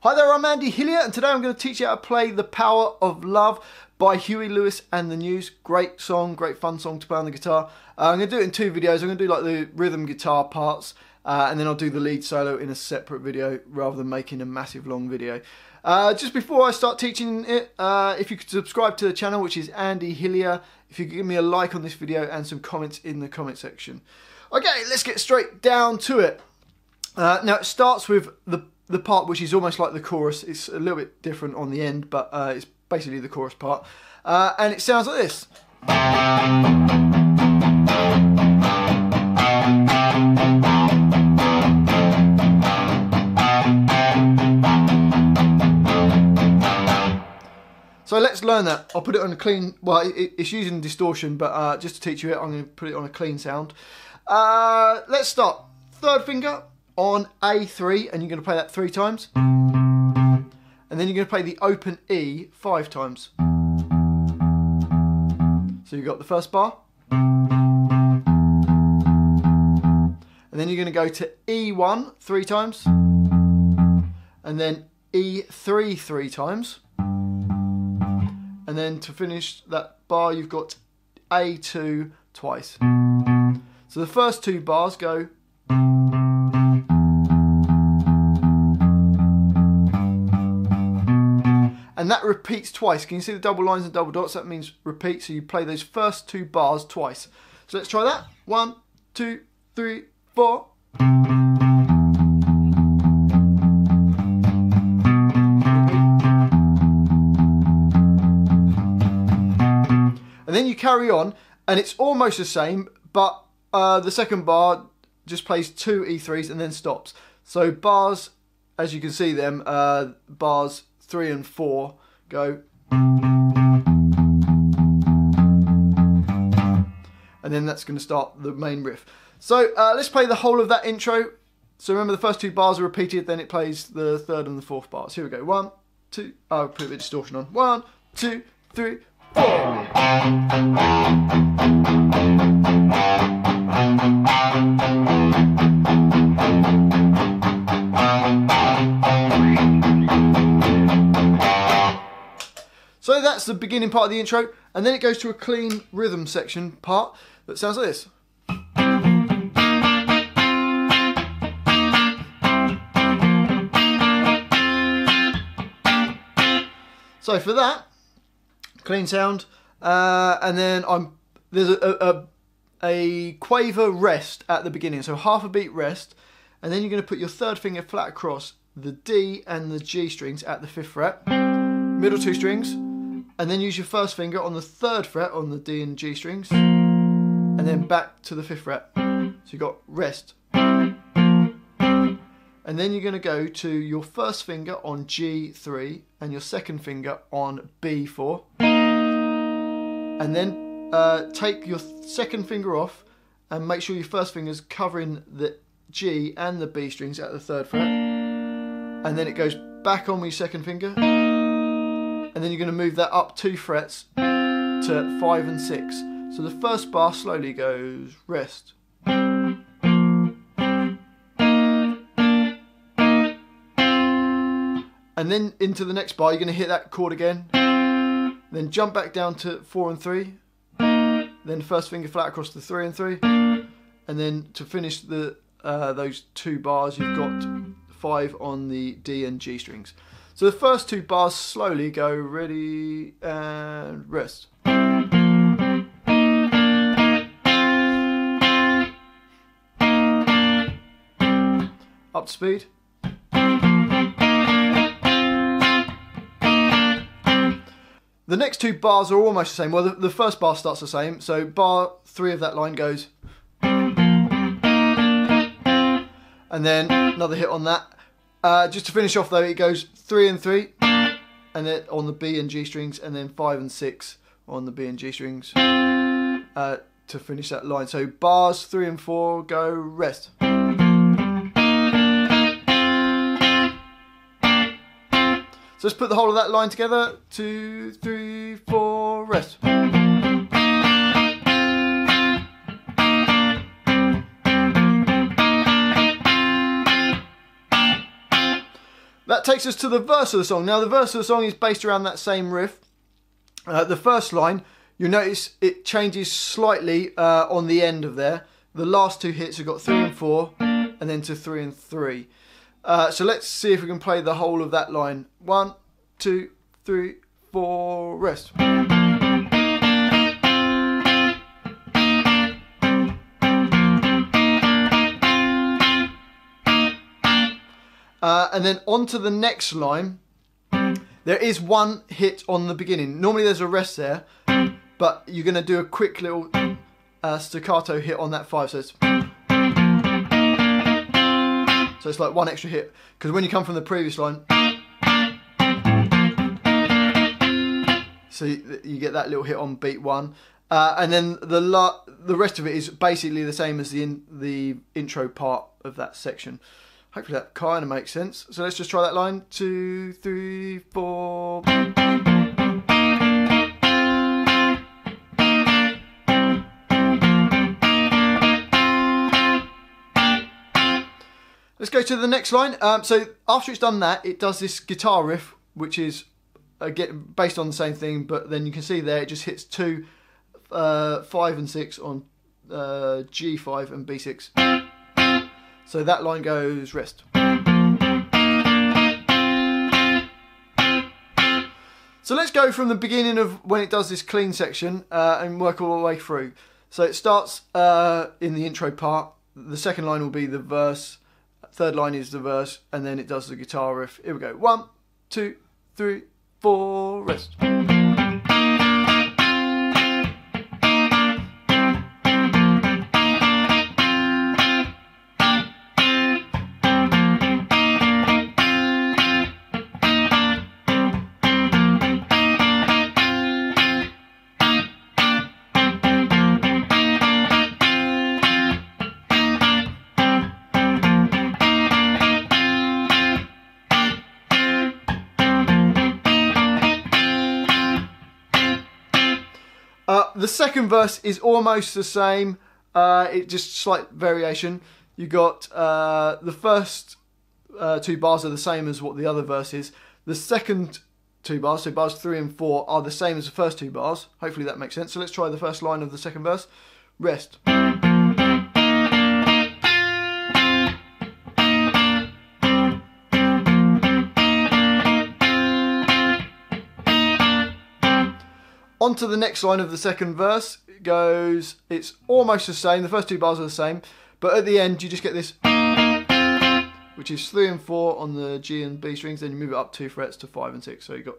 Hi there, I'm Andy Hillier, and today I'm going to teach you how to play The Power of Love by Huey Lewis and the News. Great song, great fun song to play on the guitar. I'm going to do it in two videos. I'm going to do like the rhythm guitar parts, and then I'll do the lead solo in a separate video rather than making a massive long video. Just before I start teaching it, if you could subscribe to the channel, which is Andy Hillier, if you could give me a like on this video and some comments in the comment section. Okay, let's get straight down to it. Now it starts with the part which is almost like the chorus. It's a little bit different on the end, but it's basically the chorus part. And it sounds like this. So let's learn that. I'll put it on a clean, well, it's using distortion, but just to teach you it, I'm going to put it on a clean sound. Let's start. Third finger on A3, and you're going to play that 3 times. And then you're going to play the open E 5 times. So you've got the first bar. And then you're going to go to E1 3 times. And then E3 3 times. And then to finish that bar, you've got A2 twice. So the first 2 bars go. And that repeats twice. Can you see the double lines and double dots? That means repeat. So you play those first 2 bars twice. So let's try that. 1, 2, 3, 4. And then you carry on, and it's almost the same, but the second bar just plays 2 E3s and then stops. So bars, as you can see them, bars 3 and 4 go. And then that's going to start the main riff. So let's play the whole of that intro. So remember, the first 2 bars are repeated, then it plays the 3rd and the 4th bars. Here we go. 1, 2, I'll put a bit of distortion on. 1, 2, 3, 4. So that's the beginning part of the intro, and then it goes to a clean rhythm section part that sounds like this. So for that, clean sound, and then there's a quaver rest at the beginning, so half a beat rest, and then you're going to put your 3rd finger flat across the D and the G strings at the 5th fret, middle 2 strings, and then use your 1st finger on the 3rd fret on the D and G strings, and then back to the 5th fret. So you've got rest. And then you're going to go to your 1st finger on G3 and your 2nd finger on B4. And then take your 2nd finger off and make sure your 1st finger is covering the G and the B strings at the 3rd fret. And then it goes back on with your 2nd finger. And then you're going to move that up 2 frets to 5 and 6. So the first bar slowly goes rest. And then into the next bar, you're going to hit that chord again. Then jump back down to 4 and 3. Then 1st finger flat across the 3 and 3. And then to finish those 2 bars, you've got 5 on the D and G strings. So the first 2 bars slowly go ready and rest. Up to speed. The next 2 bars are almost the same. Well, the first bar starts the same. So bar 3 of that line goes. And then another hit on that. Just to finish off though, it goes 3 and 3. And then on the B and G strings. And then 5 and 6 on the B and G strings. To finish that line. So bars 3 and 4 go rest. So let's put the whole of that line together. 2, 3, 4, rest. That takes us to the verse of the song. Now the verse of the song is based around that same riff. The first line, you'll notice it changes slightly on the end of there. The last two hits have got 3 and 4, and then to 3 and 3. So let's see if we can play the whole of that line. 1, 2, 3, 4, rest. And then on to the next line. There is one hit on the beginning. Normally there's a rest there, but you're going to do a quick little staccato hit on that 5. So it's like one extra hit. Because when you come from the previous line, so you get that little hit on beat 1. And then the rest of it is basically the same as the intro part of that section. Hopefully that kind of makes sense. So let's just try that line. 2, 3, 4. Let's go to the next line. So after it's done that, it does this guitar riff, which is again based on the same thing, but then you can see there it just hits 2, 5 and 6 on G5 and B6. So that line goes rest. So let's go from the beginning of when it does this clean section and work all the way through. So it starts in the intro part. The second line will be the verse. Third line is the verse, and then it does the guitar riff. Here we go. 1, 2, 3, 4, rest. The second verse is almost the same, it just slight variation. You got the first 2 bars are the same as what the other verse is. The second 2 bars, so bars 3 and 4, are the same as the first 2 bars. Hopefully that makes sense. So let's try the first line of the second verse. Rest. On to the next line of the second verse. It goes, it's almost the same. The first 2 bars are the same, but at the end you just get this, which is 3 and 4 on the G and B strings. Then you move it up 2 frets to 5 and 6. So you got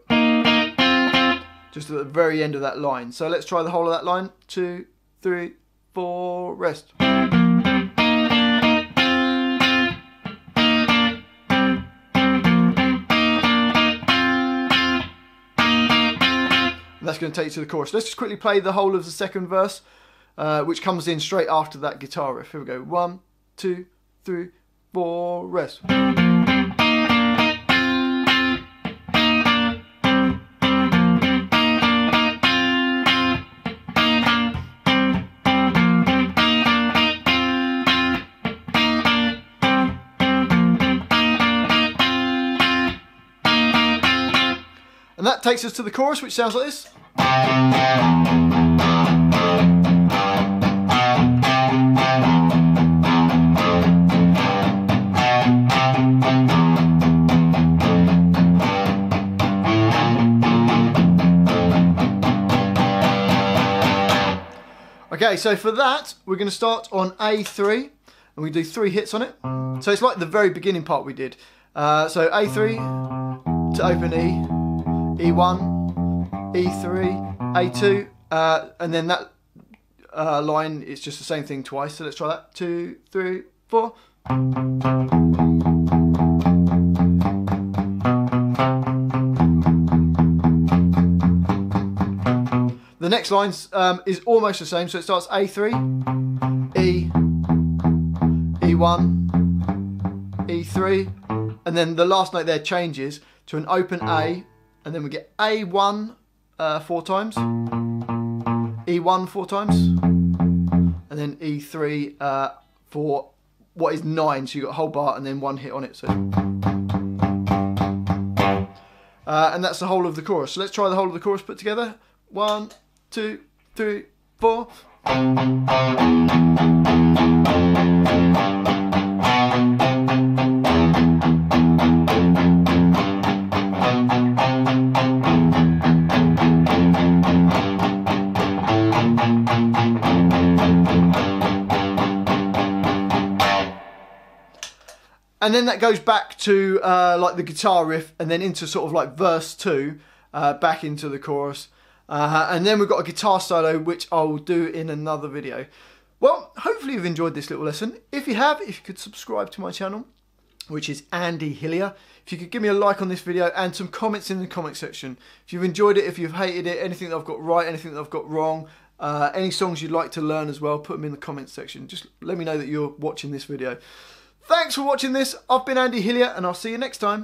just at the very end of that line. So let's try the whole of that line. 2, 3, 4, rest. And that's going to take you to the chorus. Let's just quickly play the whole of the second verse, which comes in straight after that guitar riff. Here we go. 1, 2, 3, 4, rest. And that takes us to the chorus, which sounds like this. Okay, so for that, we're going to start on A3, and we do 3 hits on it. So it's like the very beginning part we did. So A3 to open E, E1, E3, A2, and then that line is just the same thing twice. So let's try that. 2, 3, 4. The next line is almost the same. So it starts A3, E, E1, E3, and then the last note there changes to an open A. And then we get A1 4 times, E1 4 times, and then E3 for what is 9. So you've got a whole bar and then 1 hit on it. So and that's the whole of the chorus. So let's try the whole of the chorus put together. 1, 2, 3, 4. And then that goes back to like the guitar riff, and then into sort of like verse 2, back into the chorus. And then we've got a guitar solo, which I will do in another video. Well, hopefully you've enjoyed this little lesson. If you have, if you could subscribe to my channel, which is Andy Hillier. If you could give me a like on this video and some comments in the comment section. If you've enjoyed it, if you've hated it, anything that I've got right, anything that I've got wrong, any songs you'd like to learn as well, put them in the comments section. Just let me know that you're watching this video. Thanks for watching this. I've been Andy Hillier, and I'll see you next time.